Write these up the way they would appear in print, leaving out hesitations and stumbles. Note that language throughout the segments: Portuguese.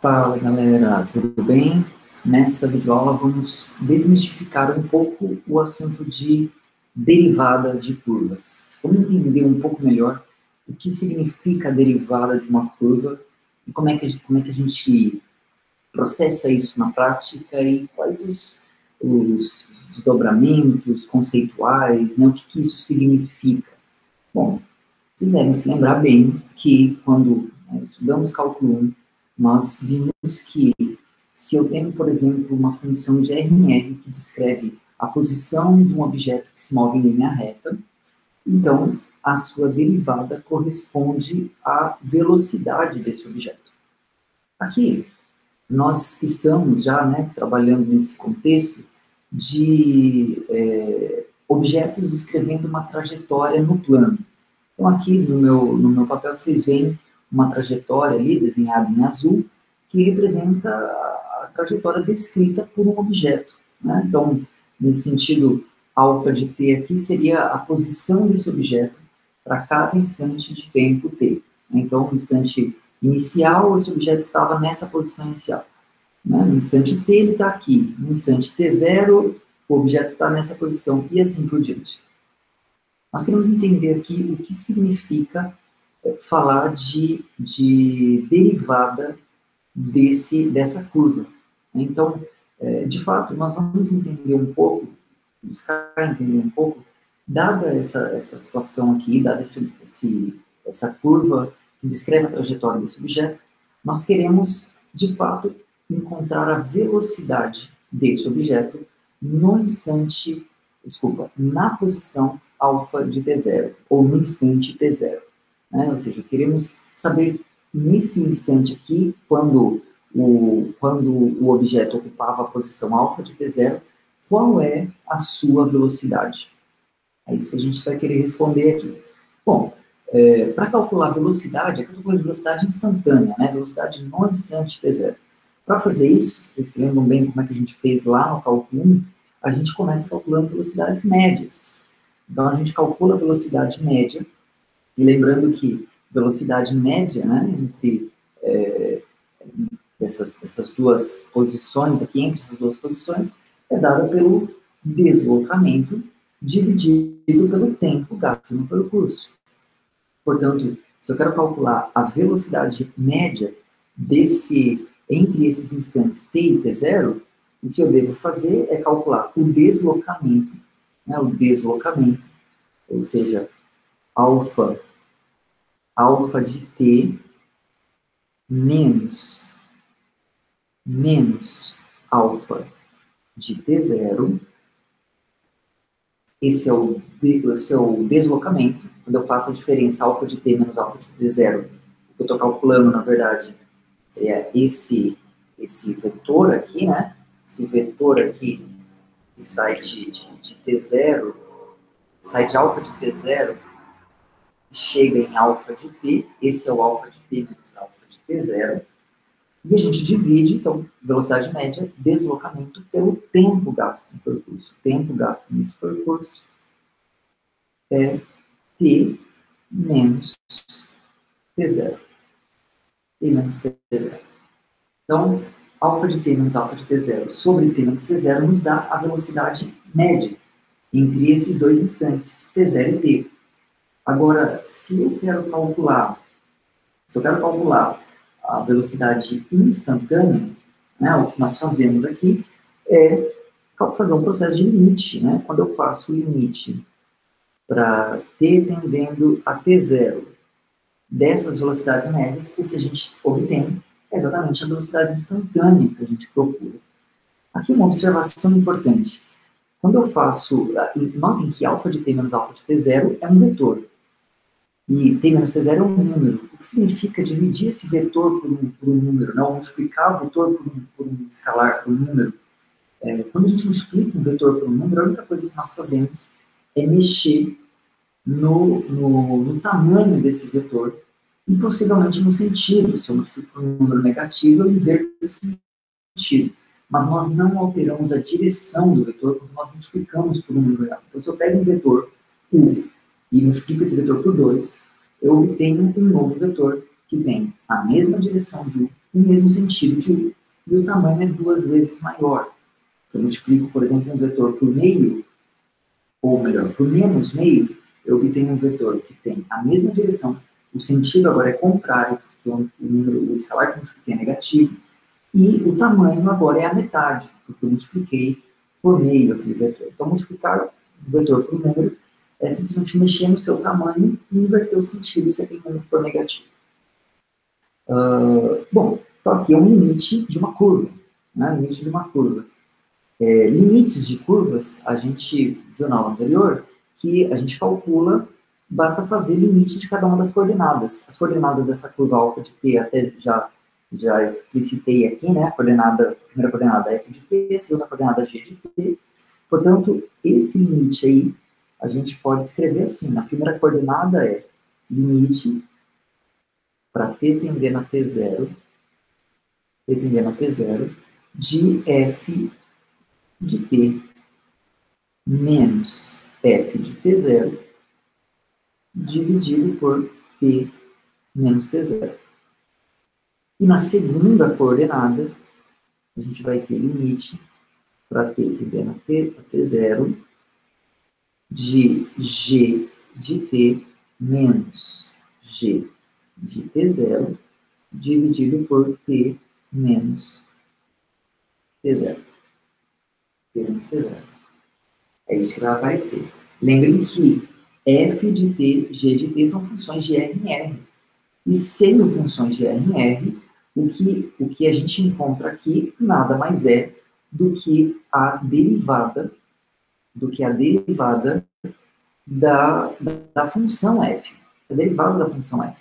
Fala galera, tudo bem? Nessa videoaula vamos desmistificar um pouco o assunto de derivadas de curvas. Vamos entender um pouco melhor o que significa a derivada de uma curva e como é que a gente processa isso na prática e quais os desdobramentos conceituais, né? O que isso significa. Bom, vocês devem se lembrar bem que quando estudamos cálculo 1, nós vimos que se eu tenho, por exemplo, uma função de RR que descreve a posição de um objeto que se move em linha reta, então a sua derivada corresponde à velocidade desse objeto. Aqui, nós estamos já trabalhando nesse contexto de objetos descrevendo uma trajetória no plano. Então, aqui no meu papel, vocês veem uma trajetória ali, desenhada em azul, que representa a trajetória descrita por um objeto, né? Então, nesse sentido, alfa de t aqui seria a posição desse objeto para cada instante de tempo t. Então, no instante inicial, esse objeto estava nessa posição inicial, né? No instante t, ele está aqui. No instante t0, o objeto está nessa posição, e assim por diante. Nós queremos entender aqui o que significa falar de derivada dessa curva. Então, de fato, nós vamos entender um pouco, buscar entender um pouco, dada essa situação aqui, dada essa curva que descreve a trajetória desse objeto, nós queremos, de fato, encontrar a velocidade desse objeto no instante, na posição alfa de t0, ou no instante t0. Né? Ou seja, queremos saber, nesse instante aqui, quando o objeto ocupava a posição alfa de t0, qual é a sua velocidade? É isso que a gente vai querer responder aqui. Bom, para calcular a velocidade, aqui eu estou falando de velocidade instantânea, né? Velocidade no instante t0. Para fazer isso, vocês se lembram bem como é que a gente fez lá no cálculo 1, a gente começa calculando velocidades médias. Então, a gente calcula a velocidade média, e lembrando que velocidade média, né, entre essas duas posições, aqui entre essas duas posições, é dada pelo deslocamento dividido pelo tempo gasto no percurso. Portanto, se eu quero calcular a velocidade média entre esses instantes t e t0, o que eu devo fazer é calcular o deslocamento, né, ou seja, alfa de t menos alfa de t0. Esse é o deslocamento. Quando eu faço a diferença alfa de t menos alfa de t0, o que eu estou calculando, na verdade, é esse vetor aqui, né? Esse vetor aqui que sai de t0, sai de alfa de t0, chega em alfa de t, esse é o alfa de t menos alfa de t0, e a gente divide, então, velocidade média, deslocamento, pelo tempo gasto no percurso. O tempo gasto nesse percurso é t menos t0. T menos t0. Então, alfa de t menos alfa de t0 sobre t menos t0 nos dá a velocidade média entre esses dois instantes, t0 e t. Agora, se eu quero calcular a velocidade instantânea, né, o que nós fazemos aqui é fazer um processo de limite. Né? Quando eu faço o limite para t tendendo a t0 dessas velocidades médias, o que a gente obtém é exatamente a velocidade instantânea que a gente procura. Aqui uma observação importante. Quando eu faço, notem que alfa de t menos alfa de t0 é um vetor. E t menos t0 é um número. O que significa dividir esse vetor por um número, não multiplicar o vetor por um escalar, por um número. Quando a gente multiplica um vetor por um número, a única coisa que nós fazemos é mexer no tamanho desse vetor e possivelmente no sentido. Se eu multiplico por um número negativo, eu inverto o sentido. Mas nós não alteramos a direção do vetor quando nós multiplicamos por um número real. Então, se eu pego um vetor u e multiplico esse vetor por 2, eu obtenho um novo vetor que tem a mesma direção de u, o mesmo sentido de U, e o tamanho é 2 vezes maior. Se eu multiplico, por exemplo, um vetor por meio, ou melhor, por menos meio, eu obtenho um vetor que tem a mesma direção, o sentido agora é contrário, porque o número escalar que eu multipliquei é negativo, e o tamanho agora é a metade, porque eu multipliquei por meio aquele vetor. Então, multiplicar o vetor por um número é simplesmente mexer no seu tamanho e inverter o sentido se aquele número for negativo. Bom, então aqui é um limite de uma curva, né? Limite de uma curva. Limites de curvas, a gente viu na aula anterior, que a gente calcula, basta fazer limite de cada uma das coordenadas. As coordenadas dessa curva alfa de t, até já explicitei aqui, né? A primeira coordenada é f de t, a segunda coordenada é g de t. Portanto, esse limite aí, a gente pode escrever assim, na primeira coordenada é limite para t tendendo a t0, de f de t menos f de t0 dividido por t menos t0. E na segunda coordenada, a gente vai ter limite para t tendendo a t0 de g de t menos g de t0 dividido por t menos t0. T menos t0. É isso que vai aparecer. Lembrem que f de t, g de t são funções de R em R. E sendo funções de R em R, o que a gente encontra aqui nada mais é do que a derivada, da função f. A derivada da função f.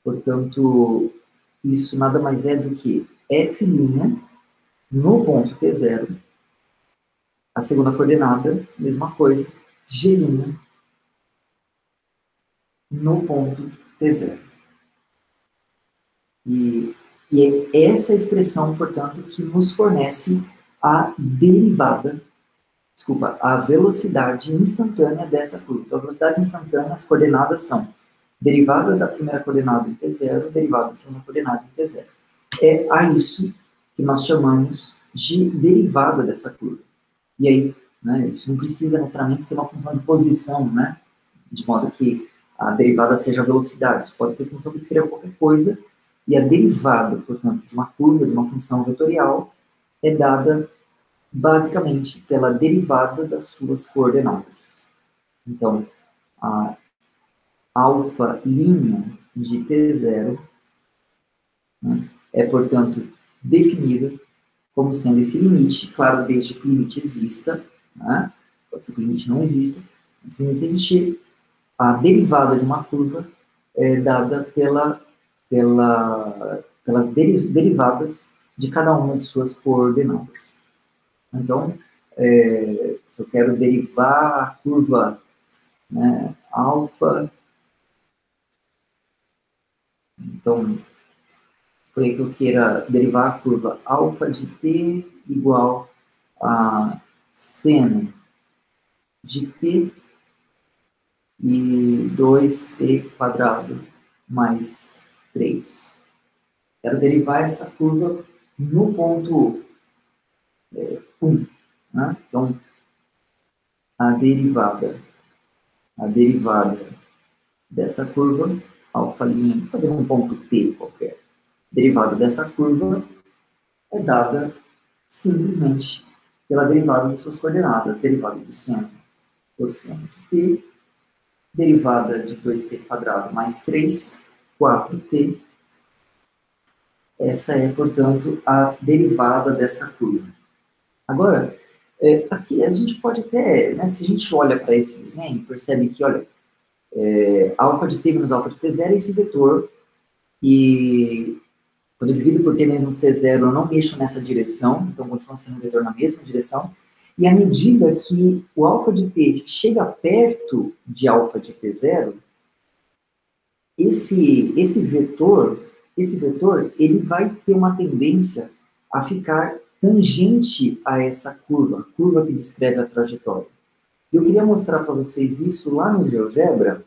Portanto, isso nada mais é do que f' no ponto t0. A segunda coordenada, mesma coisa, g' no ponto t0. E é essa expressão, portanto, que nos fornece a velocidade instantânea dessa curva. Então, a velocidade instantânea, as coordenadas são derivada da primeira coordenada em t0, derivada da segunda coordenada em t0. É a isso que nós chamamos de derivada dessa curva. E aí, né, isso não precisa necessariamente ser uma função de posição, né, de modo que a derivada seja a velocidade. Isso pode ser função que descreva qualquer coisa, e a derivada, portanto, de uma curva, de uma função vetorial, é dada basicamente pela derivada das suas coordenadas. Então, a alfa' de t0, né, é, portanto, definida como sendo esse limite, claro, desde que o limite exista, né, pode ser que o limite não exista, mas se o limite existir, a derivada de uma curva é dada pelas derivadas de cada uma de suas coordenadas. Então, se eu quero derivar a curva, né, alfa, então, por aí que eu queira derivar a curva alfa de t igual a seno de t e 2t quadrado mais 3. Quero derivar essa curva no ponto 1. Né? Então, a derivada dessa curva, alfa', vou fazer um ponto t qualquer. A derivada dessa curva é dada simplesmente pela derivada de suas coordenadas, derivada do seno, cosseno de t, derivada de 2t quadrado mais 3, 4t. Essa é, portanto, a derivada dessa curva. Agora, aqui a gente pode até, né, se a gente olha para esse desenho, percebe que, olha, alfa de t menos alfa de t0 é esse vetor, e quando eu divido por t menos t0, eu não mexo nessa direção, então continua sendo um vetor na mesma direção, e à medida que o alfa de t chega perto de alfa de t0, esse vetor, ele vai ter uma tendência a ficar tangente a essa curva que descreve a trajetória. Eu queria mostrar para vocês isso lá no GeoGebra,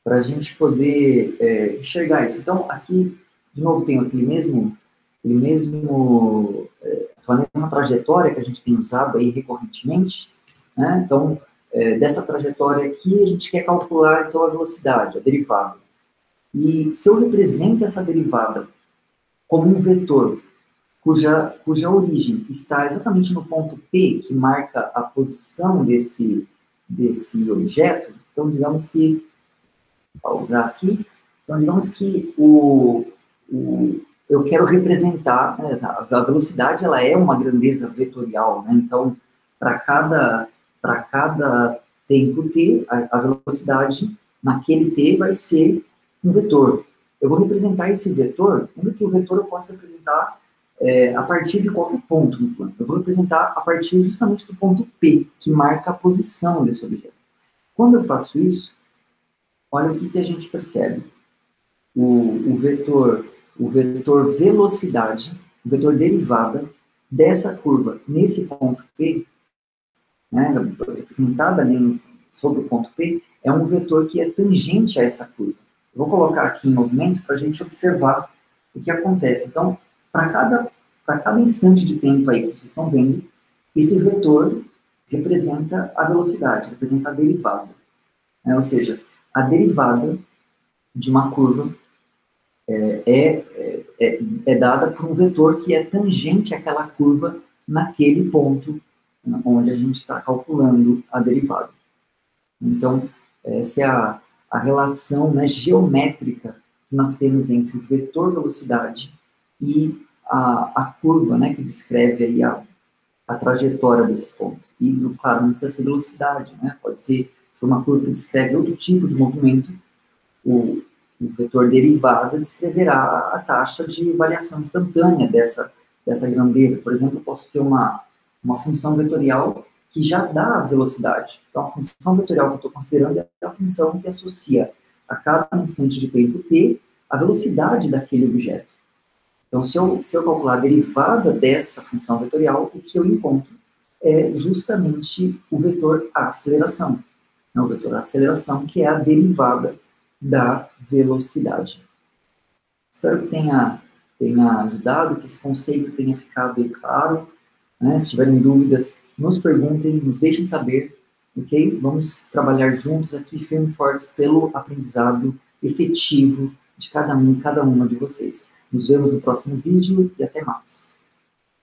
para a gente poder enxergar isso. Então, aqui, de novo, tem aquela mesma trajetória que a gente tem usado aí recorrentemente, né? Então, dessa trajetória aqui, a gente quer calcular, então, a velocidade, a derivada. E se eu represento essa derivada como um vetor cuja origem está exatamente no ponto P, que marca a posição desse objeto, então, digamos que, vou usar aqui, então, digamos que eu quero representar, né, a velocidade, ela é uma grandeza vetorial, né? Então, para cada tempo t, a velocidade naquele t vai ser um vetor. Eu vou representar esse vetor, lembra que o vetor eu posso representar a partir de qualquer ponto no plano. Eu vou representar a partir justamente do ponto P, que marca a posição desse objeto. Quando eu faço isso, olha o que a gente percebe. O vetor velocidade, o vetor derivada dessa curva nesse ponto P, né, representada sobre o ponto P, é um vetor que é tangente a essa curva. Eu vou colocar aqui em movimento para a gente observar o que acontece. Então, para cada instante de tempo aí que vocês estão vendo, esse vetor representa a velocidade, representa a derivada. Né? Ou seja, a derivada de uma curva é dada por um vetor que é tangente àquela curva naquele ponto onde a gente está calculando a derivada. Então, essa é a relação, né, geométrica que nós temos entre o vetor velocidade e a curva, né, que descreve aí a trajetória desse ponto. E, claro, não precisa ser velocidade, né? Pode ser uma curva que descreve outro tipo de movimento. O vetor derivada descreverá a taxa de variação instantânea dessa grandeza. Por exemplo, eu posso ter uma função vetorial que já dá a velocidade. Então, a função vetorial que eu estou considerando é a função que associa a cada instante de tempo t a velocidade daquele objeto. Então, se eu calcular a derivada dessa função vetorial, o que eu encontro é justamente o vetor aceleração. O vetor aceleração, que é a derivada da velocidade. Espero que tenha ajudado, que esse conceito tenha ficado bem claro. Né? Se tiverem dúvidas, nos perguntem, nos deixem saber, ok? Vamos trabalhar juntos aqui, firme e fortes, pelo aprendizado efetivo de cada um e cada uma de vocês. Nos vemos no próximo vídeo e até mais.